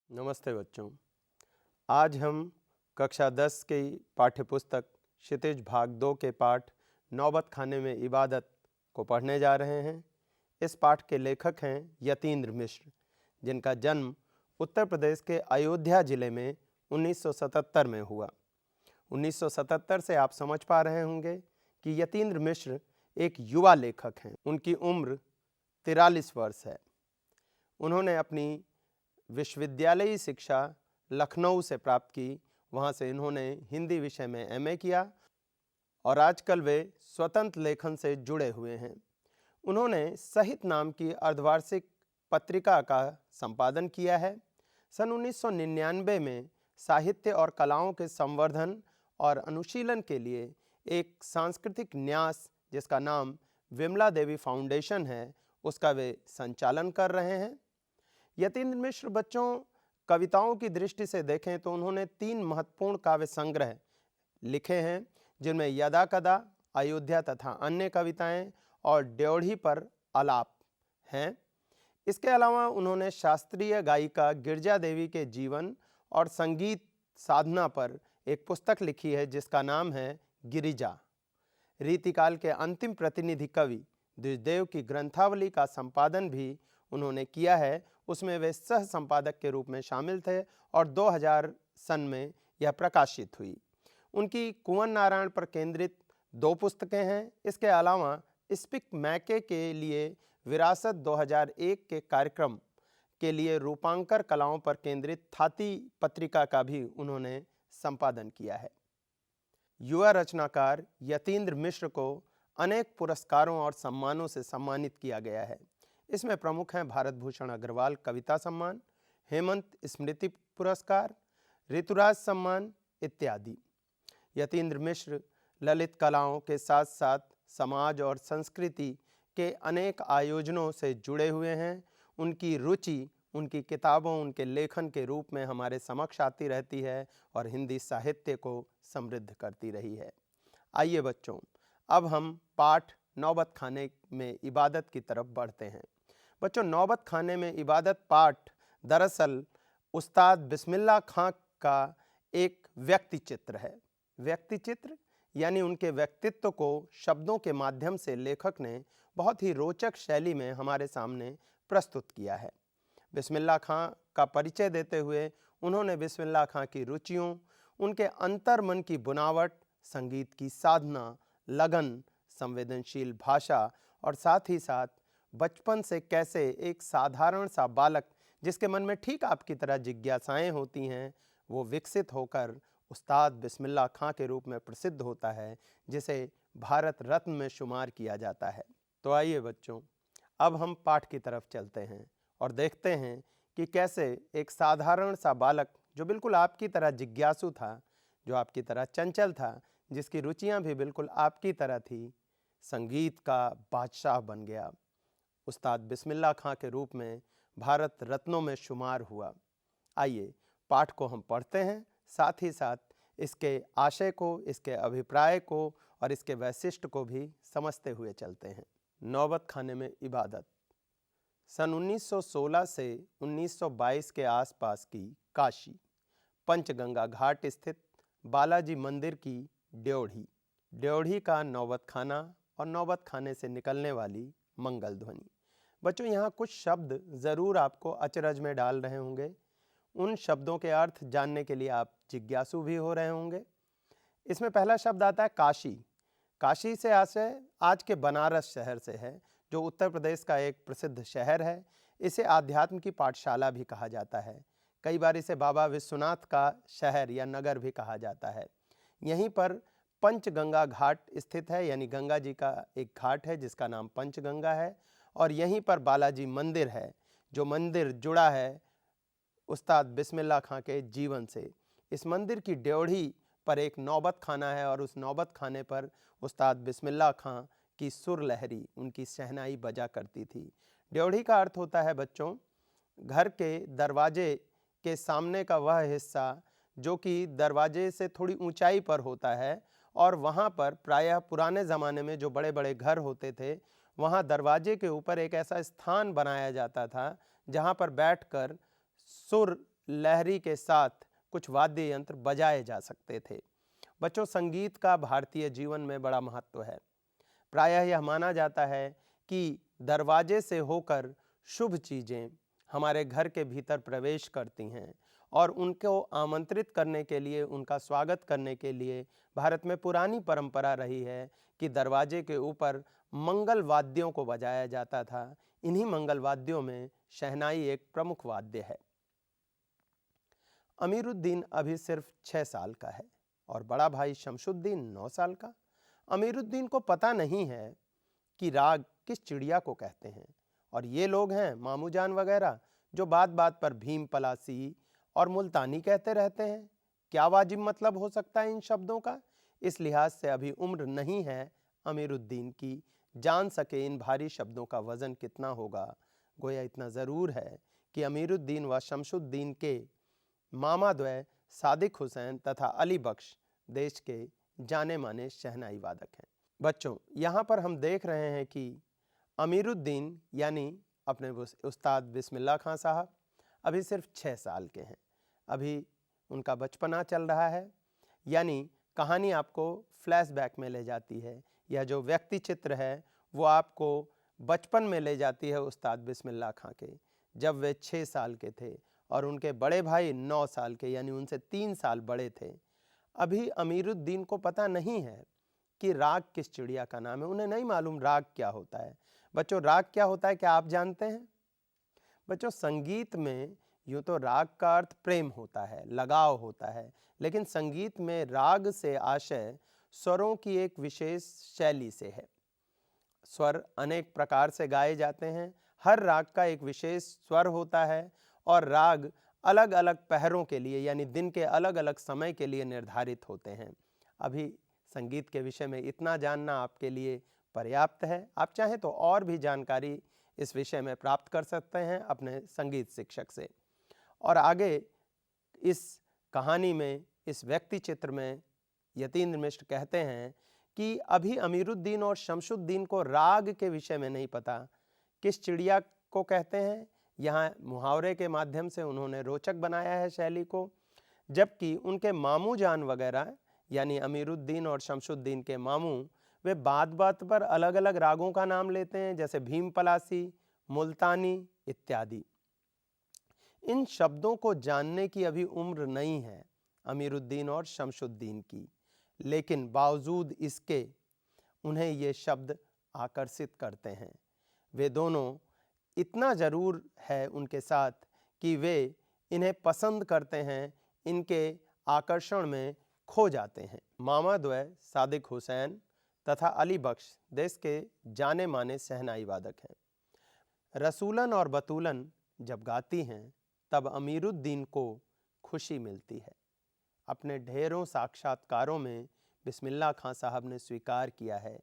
नमस्ते बच्चों। आज हम कक्षा 10 की पाठ्यपुस्तक क्षितिज भाग 2 के पाठ नौबत खाने में इबादत को पढ़ने जा रहे हैं। इस पाठ के लेखक हैं यतीन्द्र मिश्र, जिनका जन्म उत्तर प्रदेश के अयोध्या जिले में 1977 में हुआ। 1977 से आप समझ पा रहे होंगे कि यतीन्द्र मिश्र एक युवा लेखक हैं। उनकी उम्र 43 वर्ष है। उन्होंने अपनी विश्वविद्यालयी शिक्षा लखनऊ से प्राप्त की। वहाँ से इन्होंने हिंदी विषय में एमए किया और आजकल वे स्वतंत्र लेखन से जुड़े हुए हैं। उन्होंने सहित नाम की अर्धवार्षिक पत्रिका का संपादन किया है। सन 1999 में साहित्य और कलाओं के संवर्धन और अनुशीलन के लिए एक सांस्कृतिक न्यास, जिसका नाम विमला देवी फाउंडेशन है, उसका वे संचालन कर रहे हैं। यतीन्द्र मिश्र बच्चों, कविताओं की दृष्टि से देखें तो उन्होंने 3 महत्वपूर्ण काव्य संग्रह लिखे हैं, जिनमें यदा कदा, अयोध्या तथा अन्य कविताएं और ड्योढ़ी पर आलाप हैं। इसके अलावा उन्होंने शास्त्रीय गायिका गिरजा देवी के जीवन और संगीत साधना पर एक पुस्तक लिखी है, जिसका नाम है गिरिजा। रीतिकाल के अंतिम प्रतिनिधि कवि द्विजदेव की ग्रंथावली का संपादन भी उन्होंने किया है। उसमें वे सह संपादक के रूप में शामिल थे और 2000 सन में यह प्रकाशित हुई। उनकी कुंवर नारायण पर केंद्रित 2 पुस्तकें हैं। इसके अलावा स्पिक मैके के लिए विरासत 2001 के कार्यक्रम के लिए रूपांकर कलाओं पर केंद्रित थाती पत्रिका का भी उन्होंने संपादन किया है। युवा रचनाकार यतीन्द्र मिश्र को अनेक पुरस्कारों और सम्मानों से सम्मानित किया गया है। इसमें प्रमुख हैं भारत भूषण अग्रवाल कविता सम्मान, हेमंत स्मृति पुरस्कार, ऋतुराज सम्मान इत्यादि। यतीन्द्र मिश्र ललित कलाओं के साथ साथ समाज और संस्कृति के अनेक आयोजनों से जुड़े हुए हैं। उनकी रुचि उनकी किताबों, उनके लेखन के रूप में हमारे समक्ष आती रहती है और हिंदी साहित्य को समृद्ध करती रही है। आइए बच्चों, अब हम पाठ नौबत खाने में इबादत की तरफ बढ़ते हैं। बच्चों, नौबत खाने में इबादत पाठ दरअसल उस्ताद बिस्मिल्लाह खां का एक व्यक्ति चित्र है। व्यक्ति चित्र यानी उनके व्यक्तित्व को शब्दों के माध्यम से लेखक ने बहुत ही रोचक शैली में हमारे सामने प्रस्तुत किया है। बिस्मिल्लाह खां का परिचय देते हुए उन्होंने बिस्मिल्लाह खां की रुचियों, उनके अंतर्मन की बुनावट, संगीत की साधना, लगन, संवेदनशील भाषा और साथ ही साथ बचपन से कैसे एक साधारण सा बालक, जिसके मन में ठीक आपकी तरह जिज्ञासाएं होती हैं, वो विकसित होकर उस्ताद बिस्मिल्लाह खां के रूप में प्रसिद्ध होता है, जिसे भारत रत्न में शुमार किया जाता है। तो आइए बच्चों, अब हम पाठ की तरफ चलते हैं और देखते हैं कि कैसे एक साधारण सा बालक, जो बिल्कुल आपकी तरह जिज्ञासु था, जो आपकी तरह चंचल था, जिसकी रुचियां भी बिल्कुल आपकी तरह थी, संगीत का बादशाह बन गया, उस्ताद बिस्मिल्लाह खां के रूप में भारत रत्नों में शुमार हुआ। आइए पाठ को हम पढ़ते हैं, साथ ही साथ इसके आशय को, इसके अभिप्राय को और इसके वैशिष्ट्य को भी समझते हुए चलते हैं। नौबत खाने में इबादत। सन 1916 से 1922 के आसपास की काशी, पंचगंगा घाट स्थित बालाजी मंदिर की ड्योढ़ी का नौबत खाना और नौबत खाने से निकलने वाली मंगल ध्वनि। बच्चों, यहाँ कुछ शब्द ज़रूर आपको अचरज में डाल रहे होंगे। उन शब्दों के अर्थ जानने के लिए आप जिज्ञासु भी हो रहे होंगे। इसमें पहला शब्द आता है काशी। काशी से आशय आज के बनारस शहर से है, जो उत्तर प्रदेश का एक प्रसिद्ध शहर है। इसे आध्यात्म की पाठशाला भी कहा जाता है। कई बार इसे बाबा विश्वनाथ का शहर या नगर भी कहा जाता है। यहीं पर पंचगंगा घाट स्थित है, यानी गंगा जी का एक घाट है जिसका नाम पंचगंगा है, और यहीं पर बालाजी मंदिर है, जो मंदिर जुड़ा है उस्ताद बिस्मिल्लाह खां के जीवन से। इस मंदिर की ड्योढ़ी पर एक नौबत खाना है और उस नौबत खाने पर उस्ताद बिस्मिल्लाह खां की सुर लहरी, उनकी शहनाई बजा करती थी। ड्योढ़ी का अर्थ होता है बच्चों, घर के दरवाजे के सामने का वह हिस्सा जो कि दरवाजे से थोड़ी ऊंचाई पर होता है, और वहाँ पर प्रायः पुराने ज़माने में जो बड़े बड़े घर होते थे, वहाँ दरवाजे के ऊपर एक ऐसा स्थान बनाया जाता था जहाँ पर बैठकर सुर लहरी के साथ कुछ वाद्य यंत्र बजाए जा सकते थे। बच्चों, संगीत का भारतीय जीवन में बड़ा महत्व है। प्रायः यह माना जाता है कि दरवाजे से होकर शुभ चीज़ें हमारे घर के भीतर प्रवेश करती हैं और उनको आमंत्रित करने के लिए, उनका स्वागत करने के लिए भारत में पुरानी परंपरा रही है कि दरवाजे के ऊपर मंगल वाद्यों को बजाया जाता था। इन्हीं मंगल वाद्यों में शहनाई एक प्रमुख वाद्य है। अमीरुद्दीन अभी सिर्फ 6 साल का है और बड़ा भाई शमशुद्दीन 9 साल का। अमीरुद्दीन को पता नहीं है कि राग किस चिड़िया को कहते हैं और ये लोग हैं मामू जान वगैरह जो बात बात पर भीम पलासी और मुल्तानी कहते रहते हैं। क्या वाजिब मतलब हो सकता है इन शब्दों का? इस लिहाज से अभी उम्र नहीं है अमीरुद्दीन की जान सके इन भारी शब्दों का वजन कितना होगा। गोया इतना ज़रूर है कि अमीरुद्दीन व शमशुद्दीन के मामा द्वय सादिक हुसैन तथा अली बख्श देश के जाने माने शहनाई वादक हैं। बच्चों, यहाँ पर हम देख रहे हैं कि अमीरुद्दीन यानी अपने उस्ताद बिस्मिल्लाह खां साहब अभी सिर्फ 6 साल के हैं। अभी उनका बचपना चल रहा है, यानी कहानी आपको फ्लैशबैक में ले जाती है। यह जो व्यक्ति चित्र है वो आपको बचपन में ले जाती है उस्ताद बिस्मिल्लाह खां के, जब वे 6 साल के थे और उनके बड़े भाई 9 साल के, यानी उनसे 3 साल बड़े थे। अभी अमीरुद्दीन को पता नहीं है कि राग किस चिड़िया का नाम है। उन्हें नहीं मालूम राग क्या होता है। बच्चों, राग क्या होता है क्या आप जानते हैं? बच्चों, संगीत में यूँ तो राग का अर्थ प्रेम होता है, लगाव होता है, लेकिन संगीत में राग से आशय स्वरों की एक विशेष शैली से है। स्वर अनेक प्रकार से गाए जाते हैं, हर राग का एक विशेष स्वर होता है और राग अलग अलग पहरों के लिए यानी दिन के अलग अलग समय के लिए निर्धारित होते हैं। अभी संगीत के विषय में इतना जानना आपके लिए पर्याप्त है। आप चाहें तो और भी जानकारी इस विषय में प्राप्त कर सकते हैं अपने संगीत शिक्षक से। और आगे इस कहानी में, इस व्यक्ति चित्र में यतीन्द्र मिश्र कहते हैं कि अभी अमीरुद्दीन और शमशुद्दीन को राग के विषय में नहीं पता, किस चिड़िया को कहते हैं। यहाँ मुहावरे के माध्यम से उन्होंने रोचक बनाया है शैली को, जबकि उनके मामू जान वगैरह यानी अमीरुद्दीन और शमशुद्दीन के मामू वे बात बात पर अलग अलग रागों का नाम लेते हैं, जैसे भीम पलासी, मुल्तानी इत्यादि। इन शब्दों को जानने की अभी उम्र नहीं है अमीरुद्दीन और शमशुद्दीन की, लेकिन बावजूद इसके उन्हें ये शब्द आकर्षित करते हैं। वे दोनों इतना ज़रूर है उनके साथ कि वे इन्हें पसंद करते हैं, इनके आकर्षण में खो जाते हैं। मामा द्वय सादिक हुसैन तथा अली बख्श देश के जाने माने शहनाई वादक हैं। रसूलन और बतूलन जब गाती हैं तब अमीरुद्दीन को खुशी मिलती है। अपने ढेरों साक्षात्कारों में बिस्मिल्लाह खां साहब ने स्वीकार किया है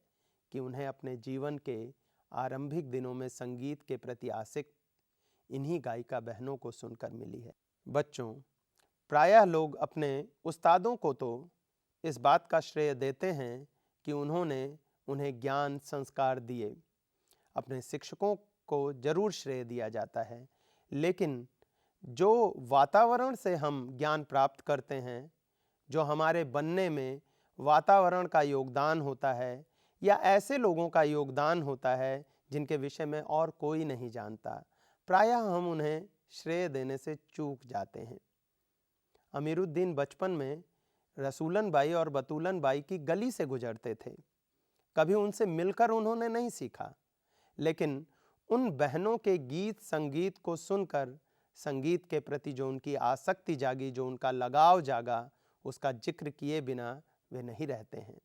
कि उन्हें अपने जीवन के आरंभिक दिनों में संगीत के प्रति आसक्त इन्हीं गायिका बहनों को सुनकर मिली है। बच्चों, प्रायः लोग अपने उस्तादों को तो इस बात का श्रेय देते हैं कि उन्होंने उन्हें ज्ञान संस्कार दिए। अपने शिक्षकों को जरूर श्रेय दिया जाता है, लेकिन जो वातावरण से हम ज्ञान प्राप्त करते हैं, जो हमारे बनने में वातावरण का योगदान होता है या ऐसे लोगों का योगदान होता है जिनके विषय में और कोई नहीं जानता, प्रायः हम उन्हें श्रेय देने से चूक जाते हैं। अमीरुद्दीन बचपन में रसूलन बाई और बतूलन बाई की गली से गुजरते थे। कभी उनसे मिलकर उन्होंने नहीं सीखा, लेकिन उन बहनों के गीत संगीत को सुनकर संगीत के प्रति जो उनकी आसक्ति जागी, जो उनका लगाव जागा, उसका जिक्र किए बिना वे नहीं रहते हैं।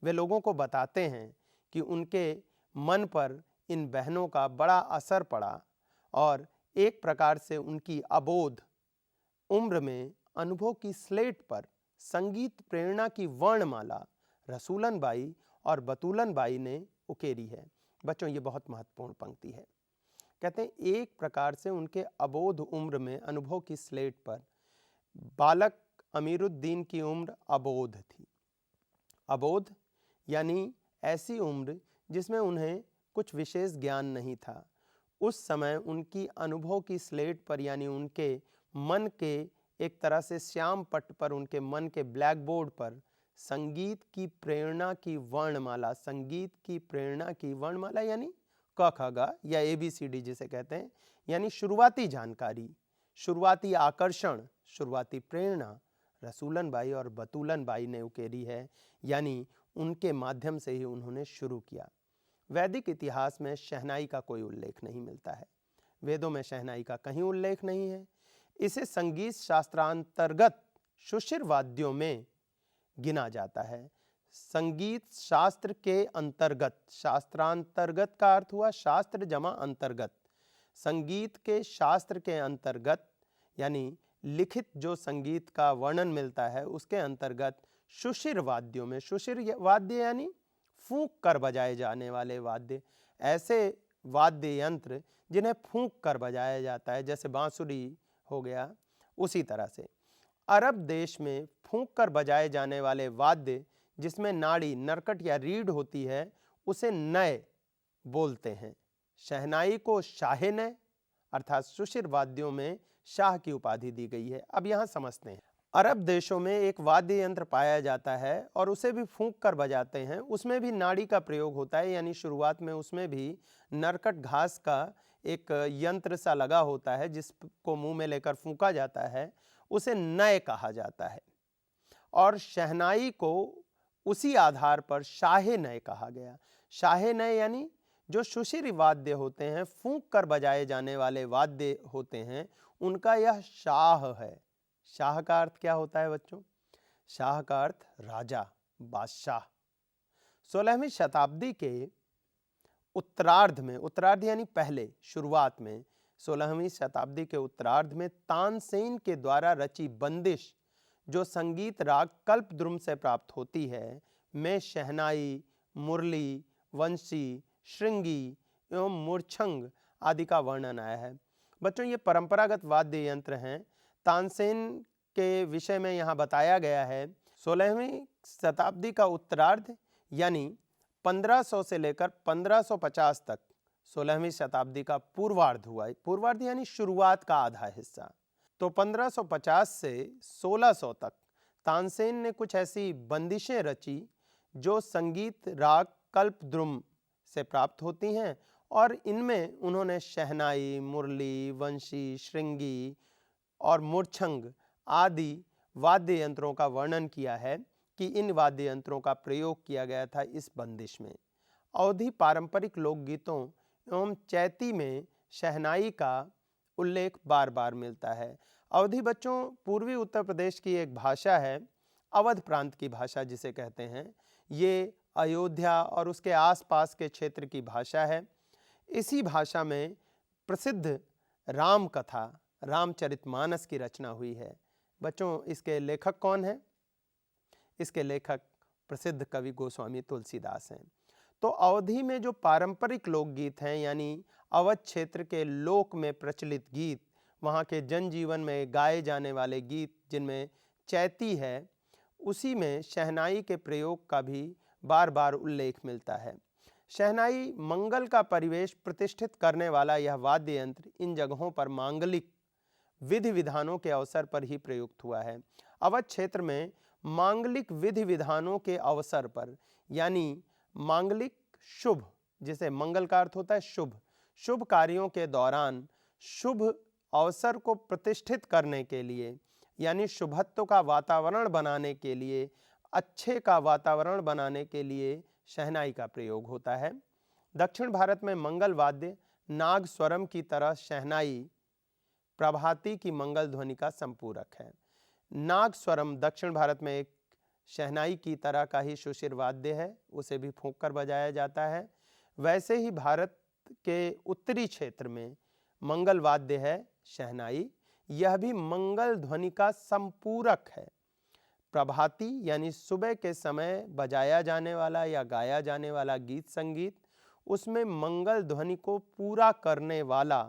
वे लोगों को बताते हैं कि उनके मन पर इन बहनों का बड़ा असर पड़ा और एक प्रकार से उनकी अबोध उम्र में अनुभव की स्लेट पर संगीत प्रेरणा की वर्णमाला रसूलन बाई और बतूलन बाई ने उकेरी है। बच्चों, ये बहुत महत्वपूर्ण पंक्ति है। कहते हैं एक प्रकार से उनके अबोध उम्र में अनुभव की स्लेट पर बालक अमीरुद्दीन की उम्र अबोध थी। अबोध यानी ऐसी उम्र जिसमें उन्हें कुछ विशेष ज्ञान नहीं था। उस समय उनकी अनुभव की स्लेट पर यानी उनके मन के एक तरह से श्याम पट्ट पर, उनके मन के ब्लैक बोर्ड पर संगीत की प्रेरणा की वर्णमाला, संगीत की प्रेरणा की वर्णमाला यानी क ख ग या ABCD जिसे कहते हैं, यानी शुरुआती जानकारी, शुरुआती आकर्षण, शुरुआती प्रेरणा रसूलन बाई और बतूलन बाई ने उकेरी है, यानी उनके माध्यम से ही उन्होंने शुरू किया। वैदिक इतिहास में शहनाई का कोई उल्लेख नहीं मिलता है, वेदों में शहनाई का कहीं उल्लेख नहीं है। इसे संगीत शास्त्रांतर्गत सुशिर वाद्यों में गिना जाता है। संगीत शास्त्र के अंतर्गत, शास्त्रांतर्गत का अर्थ हुआ शास्त्र जमा अंतर्गत, संगीत के शास्त्र के अंतर्गत यानी लिखित जो संगीत का वर्णन मिलता है उसके अंतर्गत सुशिर वाद्यों में, सुशिर वाद्य यानी फूंक कर बजाए जाने वाले वाद्य, ऐसे वाद्य यंत्र जिन्हें फूंक कर बजाया जाता है, जैसे बांसुरी हो गया, उसी तरह से अरब देश में फूंक कर बजाए जाने वाले वाद्य जिसमें नाड़ी, नरकट या रीढ़ होती है उसे नय बोलते हैं। शहनाई को शाहे नय अर्थात सुशिर वाद्यों में शाह की उपाधि दी गई है। अब यहां समझते हैं, अरब देशों में एक वाद्य यंत्र पाया जाता है और उसे भी फूंक कर बजाते हैं, उसमें भी नाड़ी का प्रयोग होता है, यानी शुरुआत में उसमें भी नरकट घास का एक यंत्र सा लगा होता है जिसको मुंह में लेकर फूंका जाता है, उसे नय कहा जाता है। और शहनाई को उसी आधार पर शाहे नय कहा गया। शाहे नय यानी जो सुशिर वाद्य होते हैं, फूंक कर बजाए जाने वाले वाद्य होते हैं, उनका यह शाह है। शाह का अर्थ क्या होता है बच्चों? शाह का अर्थ राजा, बादशाह। 16वीं शताब्दी के उत्तरार्ध में, उत्तरार्ध यानी पहले, शुरुआत में 16वीं शताब्दी के उत्तरार्ध में तानसेन के द्वारा रची बंदिश जो संगीत राग कल्पद्रुम से प्राप्त होती है, में शहनाई, मुरली, वंशी, श्रृंगी एवं मूर्छंग आदि का वर्णन आया है। बच्चों ये परंपरागत वाद्य यंत्र हैं। तानसेन के विषय में यहाँ बताया गया है 16वीं शताब्दी का उत्तरार्ध यानी 1500 से लेकर 1550 तक 16वीं शताब्दी का पूर्वार्ध हुआ। पूर्वार्ध यानी शुरुआत का आधा हिस्सा। तो 1550 से 1600 तक तानसेन ने कुछ ऐसी बंदिशें रची जो संगीत राग कल्पद्रुम से प्राप्त होती हैं और इनमें उन्होंने शहनाई, मुरली, वंशी, श्रृंगी और मूर्छंग आदि वाद्य यंत्रों का वर्णन किया है कि इन वाद्य यंत्रों का प्रयोग किया गया था इस बंदिश में। अवधी पारंपरिक लोकगीतों एवं चैती में शहनाई का उल्लेख बार बार मिलता है। अवधी बच्चों पूर्वी उत्तर प्रदेश की एक भाषा है, अवध प्रांत की भाषा जिसे कहते हैं। ये अयोध्या और उसके आसपास के क्षेत्र की भाषा है। इसी भाषा में प्रसिद्ध राम कथा, रामचरितमानस की रचना हुई है। बच्चों इसके लेखक कौन हैं? इसके लेखक प्रसिद्ध कवि गोस्वामी तुलसीदास हैं। तो अवधी में जो पारंपरिक लोकगीत हैं यानी अवध क्षेत्र के लोक में प्रचलित गीत, वहाँ के जनजीवन में गाए जाने वाले गीत जिनमें चैती है, उसी में शहनाई के प्रयोग का भी बार बार उल्लेख मिलता है। शहनाई मंगल का परिवेश प्रतिष्ठित करने वाला यह वाद्य यंत्र इन जगहों पर मांगलिक विधि विधानों के अवसर पर ही प्रयुक्त हुआ है। अवध क्षेत्र में मांगलिक विधि विधानों के अवसर पर यानी मांगलिक शुभ, जिसे मंगल का अर्थ होता है शुभ, शुभ कार्यों के दौरान शुभ अवसर को प्रतिष्ठित करने के लिए यानी शुभत्व का वातावरण बनाने के लिए, अच्छे का वातावरण बनाने के लिए शहनाई का प्रयोग होता है। दक्षिण भारत में मंगल वाद्य नाग स्वरम की तरह शहनाई प्रभाती की मंगल ध्वनि का संपूरक है। नाग स्वरम दक्षिण भारत में एक शहनाई की तरह का ही सुशिर वाद्य है, उसे भी फूंक कर बजाया जाता है। वैसे ही भारत के उत्तरी क्षेत्र में मंगल वाद्य है शहनाई, यह भी मंगल ध्वनि का संपूरक है। प्रभाती यानी सुबह के समय बजाया जाने वाला या गाया जाने वाला गीत संगीत, उसमें मंगल ध्वनि को पूरा करने वाला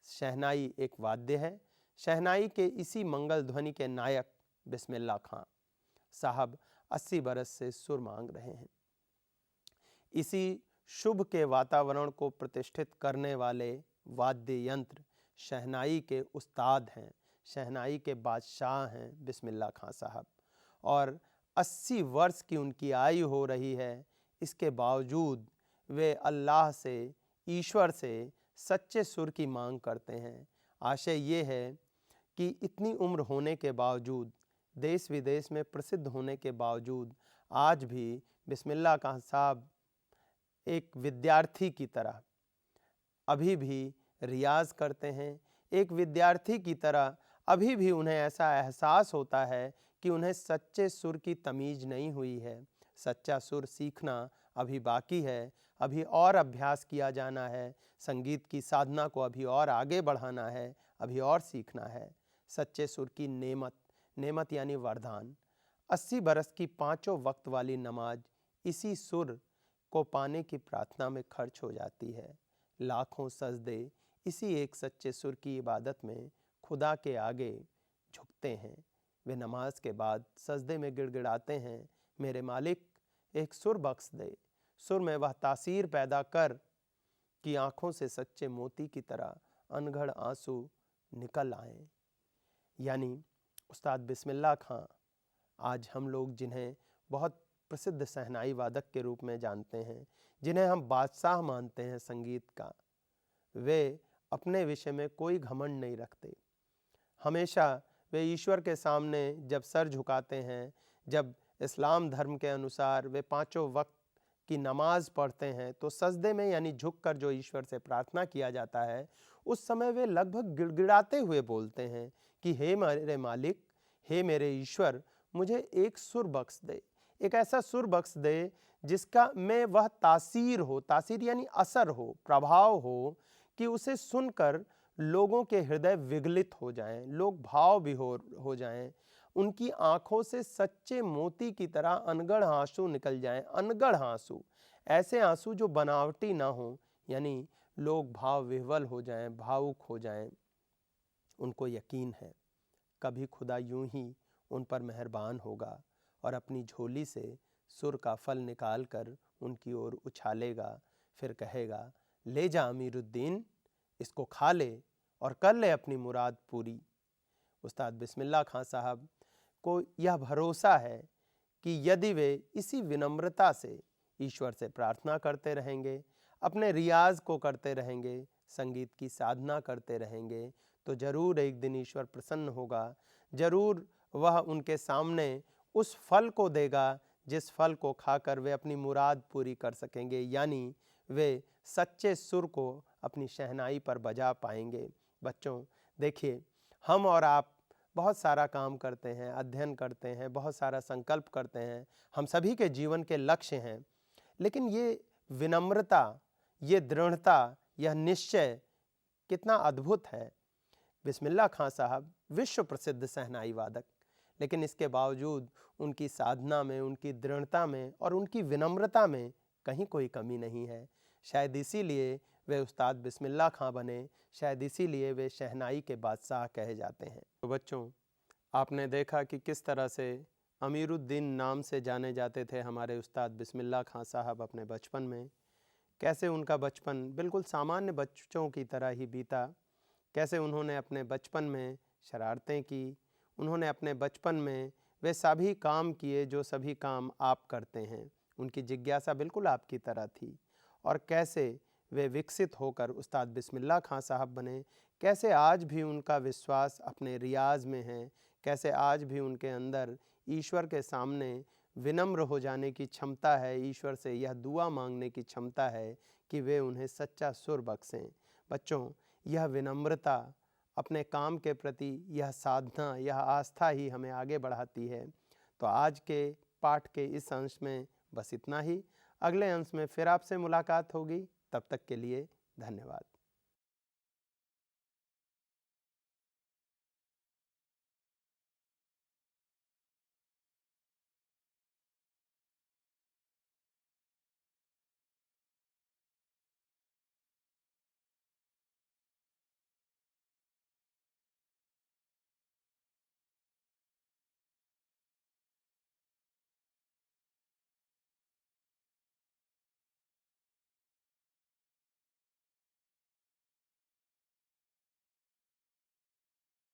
शहनाई एक वाद्य है। शहनाई के इसी मंगल ध्वनि के नायक बिस्मिल्लाह खां साहब 80 बरस से सुर मांग रहे हैं। इसी शुभ के वातावरण को प्रतिष्ठित करने वाले वाद्य यंत्र शहनाई के उस्ताद हैं। शहनाई के बादशाह हैं बिस्मिल्लाह खां साहब, और 80 वर्ष की उनकी आयु हो रही है। इसके बावजूद वे अल्लाह से, ईश्वर से सच्चे सुर की मांग करते हैं। आशय ये है कि इतनी उम्र होने के बावजूद, देश विदेश में प्रसिद्ध होने के बावजूद आज भी बिस्मिल्लाह खां साहब एक विद्यार्थी की तरह अभी भी रियाज़ करते हैं। एक विद्यार्थी की तरह अभी भी उन्हें ऐसा एहसास होता है कि उन्हें सच्चे सुर की तमीज़ नहीं हुई है। सच्चा सुर सीखना अभी बाकी है, अभी और अभ्यास किया जाना है, संगीत की साधना को अभी और आगे बढ़ाना है, अभी और सीखना है। सच्चे सुर की नेमत, नेमत यानी वरदान, 80 बरस की 5 वक्त वाली नमाज इसी सुर को पाने की प्रार्थना में खर्च हो जाती है। लाखों सजदे इसी एक सच्चे सुर की इबादत में खुदा के आगे झुकते हैं। वे नमाज के बाद सजदे में गिड़गिड़ाते हैं, मेरे मालिक एक सुर बख्श दे, सुर में वह तासीर पैदा कर कि आँखों से सच्चे मोती की तरह अनगढ़ आंसू निकल आएं। यानी उस्ताद बिस्मिल्लाह खां, आज हम लोग जिन्हें बहुत प्रसिद्ध शहनाई वादक के रूप में जानते हैं, जिन्हें हम बादशाह मानते हैं संगीत का, वे अपने विषय में कोई घमंड नहीं रखते। हमेशा वे ईश्वर के सामने जब सर झुकाते हैं, जब इस्लाम धर्म के अनुसार वे 5 वक्त की नमाज पढ़ते हैं, तो सजदे में यानी झुककर जो ईश्वर से प्रार्थना किया जाता है, उस समय वे लगभग गिड़गिड़ाते हुए बोलते हैं कि हे मेरे मालिक, हे मेरे ईश्वर, मुझे एक सुर बख्श दे, एक ऐसा सुर बख्श दे जिसका में वह तासीर हो, तासीर यानी असर हो, प्रभाव हो, कि उसे सुनकर लोगों के हृदय विगलित हो जाएं, लोग भाव विभोर हो जाएं, उनकी आंखों से सच्चे मोती की तरह अनगढ़ आंसू निकल जाएं। अनगढ़ आंसू, ऐसे आंसू जो बनावटी ना हो, यानी लोग भाव विह्वल हो जाएं, भावुक हो जाएं। उनको यकीन है कभी खुदा यूं ही उन पर मेहरबान होगा और अपनी झोली से सुर का फल निकाल कर उनकी ओर उछालेगा, फिर कहेगा, ले जा अमीरुद्दीन, इसको खा ले और कर ले अपनी मुराद पूरी। उस्ताद बिस्मिल्लाह खां साहब को यह भरोसा है कि यदि वे इसी विनम्रता से ईश्वर से प्रार्थना करते रहेंगे, अपने रियाज को करते रहेंगे, संगीत की साधना करते रहेंगे, तो जरूर एक दिन ईश्वर प्रसन्न होगा, जरूर वह उनके सामने उस फल को देगा जिस फल को खाकर वे अपनी मुराद पूरी कर सकेंगे, यानी वे सच्चे सुर को अपनी शहनाई पर बजा पाएंगे। बच्चों देखिए, हम और आप बहुत सारा काम करते हैं, अध्ययन करते हैं, बहुत सारा संकल्प करते हैं, हम सभी के जीवन के लक्ष्य हैं, लेकिन ये विनम्रता, ये दृढ़ता, यह निश्चय कितना अद्भुत है। बिस्मिल्लाह खां साहब विश्व प्रसिद्ध शहनाई वादक, लेकिन इसके बावजूद उनकी साधना में, उनकी दृढ़ता में और उनकी विनम्रता में कहीं कोई कमी नहीं है। शायद इसीलिए वे उस्ताद बिस्मिल्लाह खां बने, शायद इसीलिए वे शहनाई के बादशाह कहे जाते हैं। तो बच्चों, आपने देखा कि किस तरह से अमीरुद्दीन नाम से जाने जाते थे हमारे उस्ताद बिस्मिल्लाह खां साहब अपने बचपन में। कैसे उनका बचपन बिल्कुल सामान्य बच्चों की तरह ही बीता, कैसे उन्होंने अपने बचपन में शरारतें की, उन्होंने अपने बचपन में वे सभी काम किए जो सभी काम आप करते हैं। उनकी जिज्ञासा बिल्कुल आपकी तरह थी, और कैसे वे विकसित होकर उस्ताद बिस्मिल्लाह खां साहब बने, कैसे आज भी उनका विश्वास अपने रियाज में है, कैसे आज भी उनके अंदर ईश्वर के सामने विनम्र हो जाने की क्षमता है, ईश्वर से यह दुआ मांगने की क्षमता है कि वे उन्हें सच्चा सुर बख्शें। बच्चों, यह विनम्रता, अपने काम के प्रति यह साधना, यह आस्था ही हमें आगे बढ़ाती है। तो आज के पाठ के इस अंश में बस इतना ही। अगले अंश में फिर आपसे मुलाकात होगी। तब तक के लिए धन्यवाद।